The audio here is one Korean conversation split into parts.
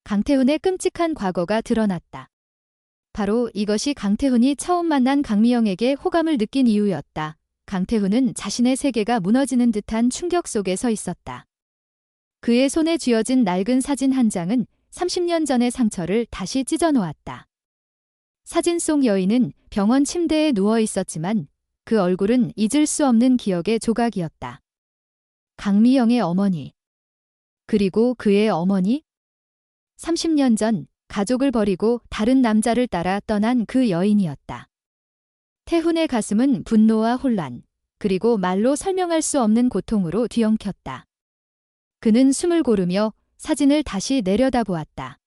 강태훈의 끔찍한 과거가 드러났다. 바로 이것이 강태훈이 처음 만난 강미영에게 호감을 느낀 이유였다. 강태훈은 자신의 세계가 무너지는 듯한 충격 속에 서 있었다. 그의 손에 쥐어진 낡은 사진 한 장은 30년 전의 상처를 다시 찢어 놓았다. 사진 속 여인은 병원 침대에 누워 있었지만 그 얼굴은 잊을 수 없는 기억의 조각이었다. 강미영의 어머니. 그리고 그의 어머니? 30년 전 가족을 버리고 다른 남자를 따라 떠난 그 여인이었다. 태훈의 가슴은 분노와 혼란, 그리고 말로 설명할 수 없는 고통으로 뒤엉켰다. 그는 숨을 고르며 사진을 다시 내려다보았다.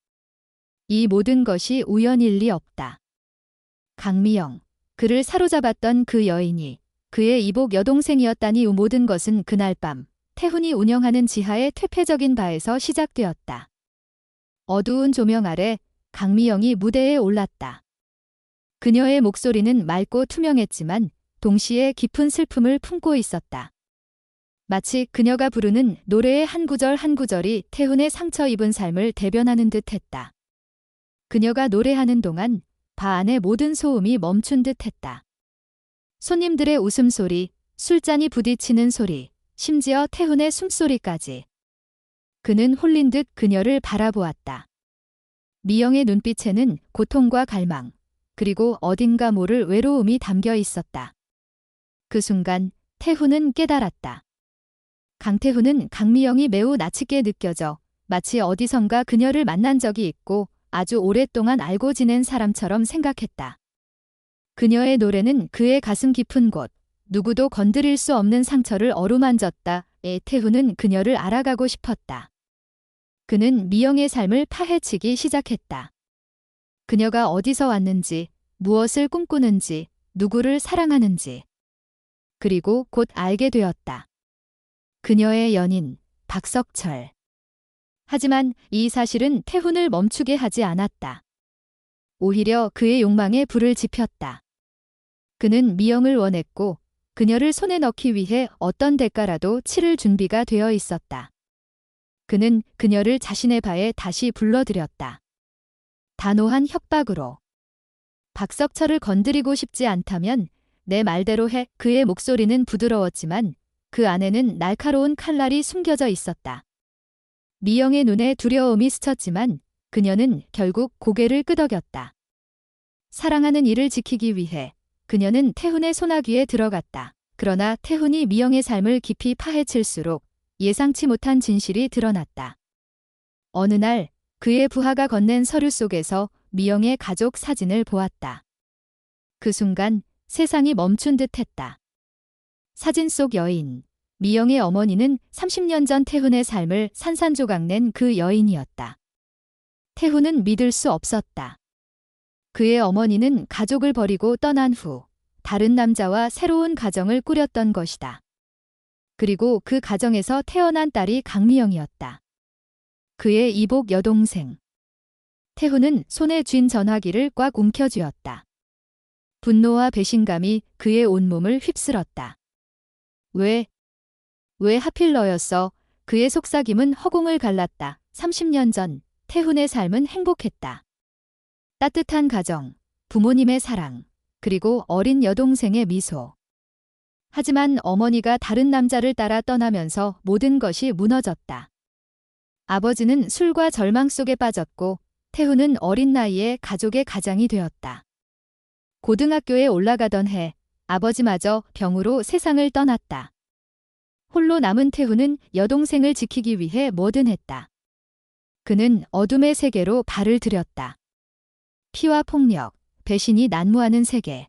이 모든 것이 우연일 리 없다. 강미영, 그를 사로잡았던 그 여인이 그의 이복 여동생이었다니. 모든 것은 그날 밤 태훈이 운영하는 지하의 퇴폐적인 바에서 시작되었다. 어두운 조명 아래 강미영이 무대에 올랐다. 그녀의 목소리는 맑고 투명했지만 동시에 깊은 슬픔을 품고 있었다. 마치 그녀가 부르는 노래의 한 구절 한 구절이 태훈의 상처 입은 삶을 대변하는 듯 했다. 그녀가 노래하는 동안 바 안의 모든 소음이 멈춘 듯 했다. 손님들의 웃음소리, 술잔이 부딪히는 소리, 심지어 태훈의 숨소리까지. 그는 홀린 듯 그녀를 바라보았다. 미영의 눈빛에는 고통과 갈망, 그리고 어딘가 모를 외로움이 담겨 있었다. 그 순간 태훈은 깨달았다. 강태훈은 강미영이 매우 낯익게 느껴져 마치 어디선가 그녀를 만난 적이 있고 아주 오랫동안 알고 지낸 사람처럼 생각했다. 그녀의 노래는 그의 가슴 깊은 곳, 누구도 건드릴 수 없는 상처를 어루만졌다. 태훈은 그녀를 알아가고 싶었다. 그는 미영의 삶을 파헤치기 시작했다. 그녀가 어디서 왔는지, 무엇을 꿈꾸는지, 누구를 사랑하는지. 그리고 곧 알게 되었다. 그녀의 연인, 박석철. 하지만 이 사실은 태훈을 멈추게 하지 않았다. 오히려 그의 욕망에 불을 지폈다. 그는 미영을 원했고 그녀를 손에 넣기 위해 어떤 대가라도 치를 준비가 되어 있었다. 그는 그녀를 자신의 바에 다시 불러들였다. 단호한 협박으로. 박석철을 건드리고 싶지 않다면 내 말대로 해. 그의 목소리는 부드러웠지만 그 안에는 날카로운 칼날이 숨겨져 있었다. 미영의 눈에 두려움이 스쳤지만 그녀는 결국 고개를 끄덕였다. 사랑하는 이를 지키기 위해 그녀는 태훈의 소나귀에 들어갔다. 그러나 태훈이 미영의 삶을 깊이 파헤칠수록 예상치 못한 진실이 드러났다. 어느 날 그의 부하가 건넨 서류 속에서 미영의 가족 사진을 보았다. 그 순간 세상이 멈춘 듯했다. 사진 속 여인, 미영의 어머니는 30년 전 태훈의 삶을 산산조각낸 그 여인이었다. 태훈은 믿을 수 없었다. 그의 어머니는 가족을 버리고 떠난 후 다른 남자와 새로운 가정을 꾸렸던 것이다. 그리고 그 가정에서 태어난 딸이 강미영이었다. 그의 이복 여동생. 태훈은 손에 쥔 전화기를 꽉 움켜쥐었다. 분노와 배신감이 그의 온몸을 휩쓸었다. 왜 하필 너였어? 그의 속삭임은 허공을 갈랐다. 30년 전 태훈의 삶은 행복했다. 따뜻한 가정, 부모님의 사랑, 그리고 어린 여동생의 미소. 하지만 어머니가 다른 남자를 따라 떠나면서 모든 것이 무너졌다. 아버지는 술과 절망 속에 빠졌고 태훈은 어린 나이에 가족의 가장이 되었다. 고등학교에 올라가던 해 아버지마저 병으로 세상을 떠났다. 홀로 남은 태훈은 여동생을 지키기 위해 뭐든 했다. 그는 어둠의 세계로 발을 들였다. 피와 폭력, 배신이 난무하는 세계.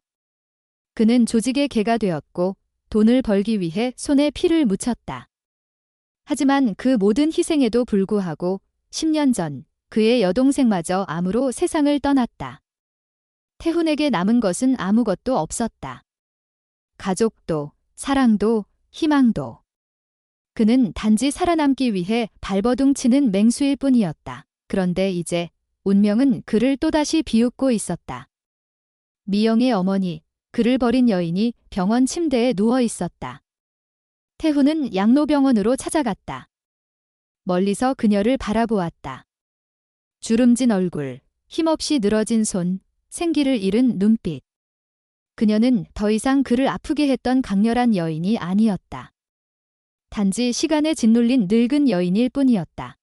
그는 조직의 개가 되었고 돈을 벌기 위해 손에 피를 묻혔다. 하지만 그 모든 희생에도 불구하고 10년 전 그의 여동생마저 암으로 세상을 떠났다. 태훈에게 남은 것은 아무것도 없었다. 가족도, 사랑도, 희망도. 그는 단지 살아남기 위해 발버둥 치는 맹수일 뿐이었다. 그런데 이제 운명은 그를 또다시 비웃고 있었다. 미영의 어머니, 그를 버린 여인이 병원 침대에 누워 있었다. 태훈은 양로병원으로 찾아갔다. 멀리서 그녀를 바라보았다. 주름진 얼굴, 힘없이 늘어진 손, 생기를 잃은 눈빛. 그녀는 더 이상 그를 아프게 했던 강렬한 여인이 아니었다. 단지 시간에 짓눌린 늙은 여인일 뿐이었다.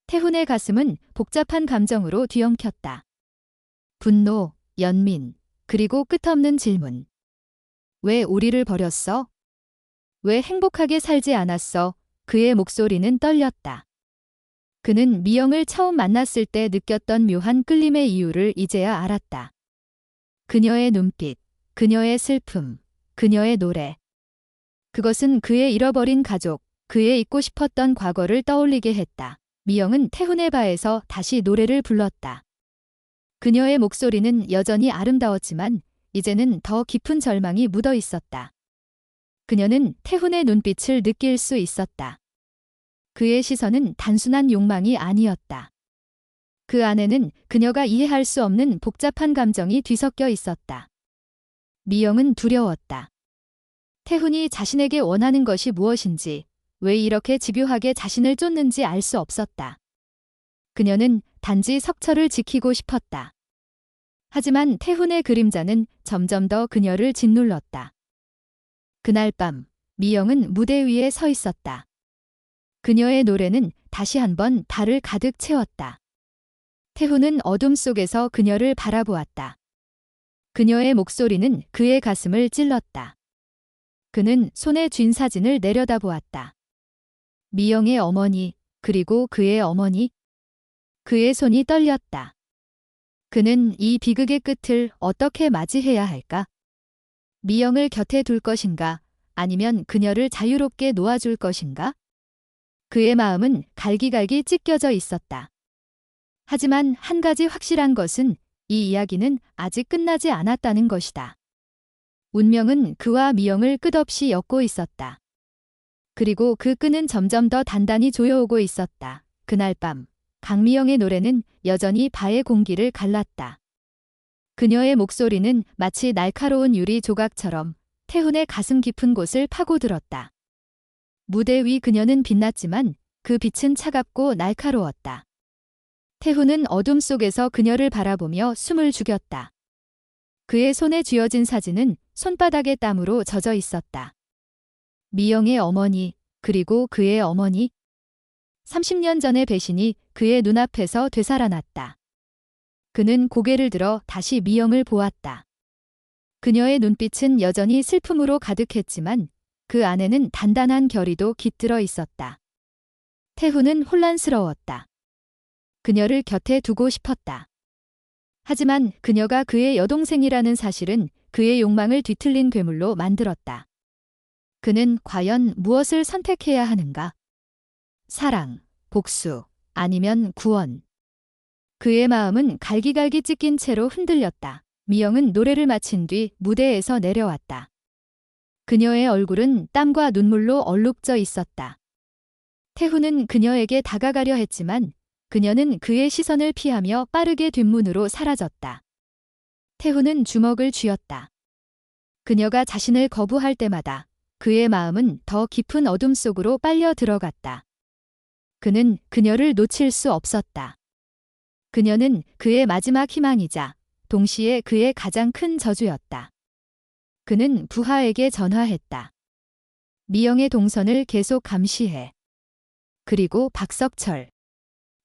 태훈의 가슴은 복잡한 감정으로 뒤엉켰다. 분노, 연민, 그리고 끝없는 질문. 왜 우리를 버렸어? 왜 행복하게 살지 않았어? 그의 목소리는 떨렸다. 그는 미영을 처음 만났을 때 느꼈던 묘한 끌림의 이유를 이제야 알았다. 그녀의 눈빛, 그녀의 슬픔, 그녀의 노래. 그것은 그의 잃어버린 가족, 그의 잊고 싶었던 과거를 떠올리게 했다. 미영은 태훈의 바에서 다시 노래를 불렀다. 그녀의 목소리는 여전히 아름다웠지만 이제는 더 깊은 절망이 묻어 있었다. 그녀는 태훈의 눈빛을 느낄 수 있었다. 그의 시선은 단순한 욕망이 아니었다. 그 안에는 그녀가 이해할 수 없는 복잡한 감정이 뒤섞여 있었다. 미영은 두려웠다. 태훈이 자신에게 원하는 것이 무엇인지, 왜 이렇게 집요하게 자신을 쫓는지 알 수 없었다. 그녀는 단지 석철을 지키고 싶었다. 하지만 태훈의 그림자는 점점 더 그녀를 짓눌렀다. 그날 밤, 미영은 무대 위에 서 있었다. 그녀의 노래는 다시 한번 달을 가득 채웠다. 태훈은 어둠 속에서 그녀를 바라보았다. 그녀의 목소리는 그의 가슴을 찔렀다. 그는 손에 쥔 사진을 내려다보았다. 미영의 어머니, 그리고 그의 어머니. 그의 손이 떨렸다. 그는 이 비극의 끝을 어떻게 맞이해야 할까? 미영을 곁에 둘 것인가? 아니면 그녀를 자유롭게 놓아줄 것인가? 그의 마음은 갈기갈기 찢겨져 있었다. 하지만 한 가지 확실한 것은 이 이야기는 아직 끝나지 않았다는 것이다. 운명은 그와 미영을 끝없이 엮고 있었다. 그리고 그 끈은 점점 더 단단히 조여오고 있었다. 그날 밤, 강미영의 노래는 여전히 바의 공기를 갈랐다. 그녀의 목소리는 마치 날카로운 유리 조각처럼 태훈의 가슴 깊은 곳을 파고들었다. 무대 위 그녀는 빛났지만 그 빛은 차갑고 날카로웠다. 태훈은 어둠 속에서 그녀를 바라보며 숨을 죽였다. 그의 손에 쥐어진 사진은 손바닥의 땀으로 젖어 있었다. 미영의 어머니, 그리고 그의 어머니. 30년 전의 배신이 그의 눈앞에서 되살아났다. 그는 고개를 들어 다시 미영을 보았다. 그녀의 눈빛은 여전히 슬픔으로 가득했지만 그 안에는 단단한 결의도 깃들어 있었다. 태훈은 혼란스러웠다. 그녀를 곁에 두고 싶었다. 하지만 그녀가 그의 여동생이라는 사실은 그의 욕망을 뒤틀린 괴물로 만들었다. 그는 과연 무엇을 선택해야 하는가? 사랑, 복수, 아니면 구원. 그의 마음은 갈기갈기 찢긴 채로 흔들렸다. 미영은 노래를 마친 뒤 무대에서 내려왔다. 그녀의 얼굴은 땀과 눈물로 얼룩져 있었다. 태훈은 그녀에게 다가가려 했지만 그녀는 그의 시선을 피하며 빠르게 뒷문으로 사라졌다. 태훈은 주먹을 쥐었다. 그녀가 자신을 거부할 때마다 그의 마음은 더 깊은 어둠 속으로 빨려 들어갔다. 그는 그녀를 놓칠 수 없었다. 그녀는 그의 마지막 희망이자 동시에 그의 가장 큰 저주였다. 그는 부하에게 전화했다. 미영의 동선을 계속 감시해. 그리고 박석철.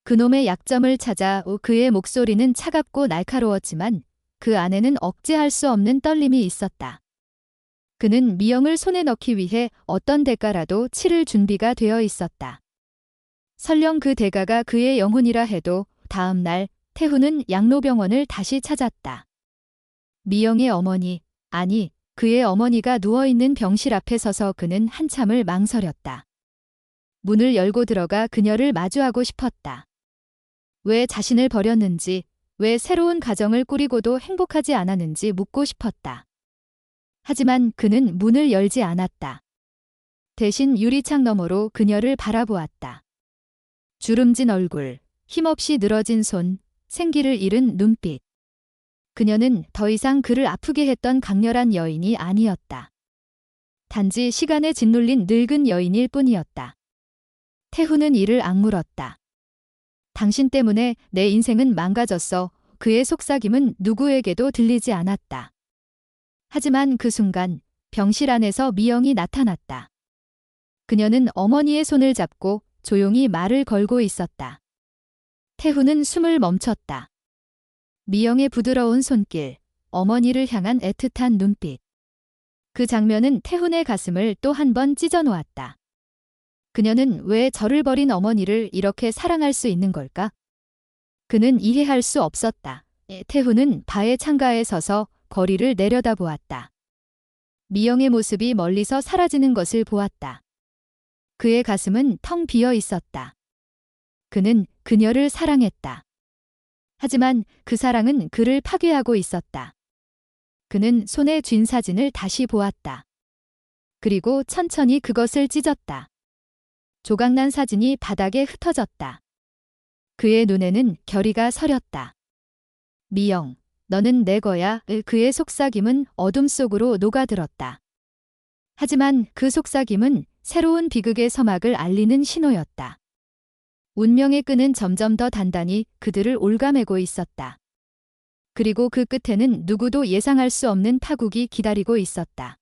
그놈의 약점을 찾아. 그의 목소리는 차갑고 날카로웠지만 그 안에는 억제할 수 없는 떨림이 있었다. 그는 미영을 손에 넣기 위해 어떤 대가라도 치를 준비가 되어 있었다. 설령 그 대가가 그의 영혼이라 해도 다음 날 태훈은 양로병원을 다시 찾았다. 미영의 어머니, 아니, 그의 어머니가 누워있는 병실 앞에 서서 그는 한참을 망설였다. 문을 열고 들어가 그녀를 마주하고 싶었다. 왜 자신을 버렸는지, 왜 새로운 가정을 꾸리고도 행복하지 않았는지 묻고 싶었다. 하지만 그는 문을 열지 않았다. 대신 유리창 너머로 그녀를 바라보았다. 주름진 얼굴, 힘없이 늘어진 손, 생기를 잃은 눈빛. 그녀는 더 이상 그를 아프게 했던 강렬한 여인이 아니었다. 단지 시간에 짓눌린 늙은 여인일 뿐이었다. 태훈은 이를 악물었다. 당신 때문에 내 인생은 망가졌어. 그의 속삭임은 누구에게도 들리지 않았다. 하지만 그 순간 병실 안에서 미영이 나타났다. 그녀는 어머니의 손을 잡고 조용히 말을 걸고 있었다. 태훈은 숨을 멈췄다. 미영의 부드러운 손길, 어머니를 향한 애틋한 눈빛. 그 장면은 태훈의 가슴을 또 한 번 찢어 놓았다. 그녀는 왜 저를 버린 어머니를 이렇게 사랑할 수 있는 걸까? 그는 이해할 수 없었다. 태훈은 바의 창가에 서서 거리를 내려다보았다. 미영의 모습이 멀리서 사라지는 것을 보았다. 그의 가슴은 텅 비어 있었다. 그는 그녀를 사랑했다. 하지만 그 사랑은 그를 파괴하고 있었다. 그는 손에 쥔 사진을 다시 보았다. 그리고 천천히 그것을 찢었다. 조각난 사진이 바닥에 흩어졌다. 그의 눈에는 결의가 서렸다. 미영, 너는 내 거야. 그의 속삭임은 어둠 속으로 녹아들었다. 하지만 그 속삭임은 새로운 비극의 서막을 알리는 신호였다. 운명의 끈은 점점 더 단단히 그들을 올가매고 있었다. 그리고 그 끝에는 누구도 예상할 수 없는 파국이 기다리고 있었다.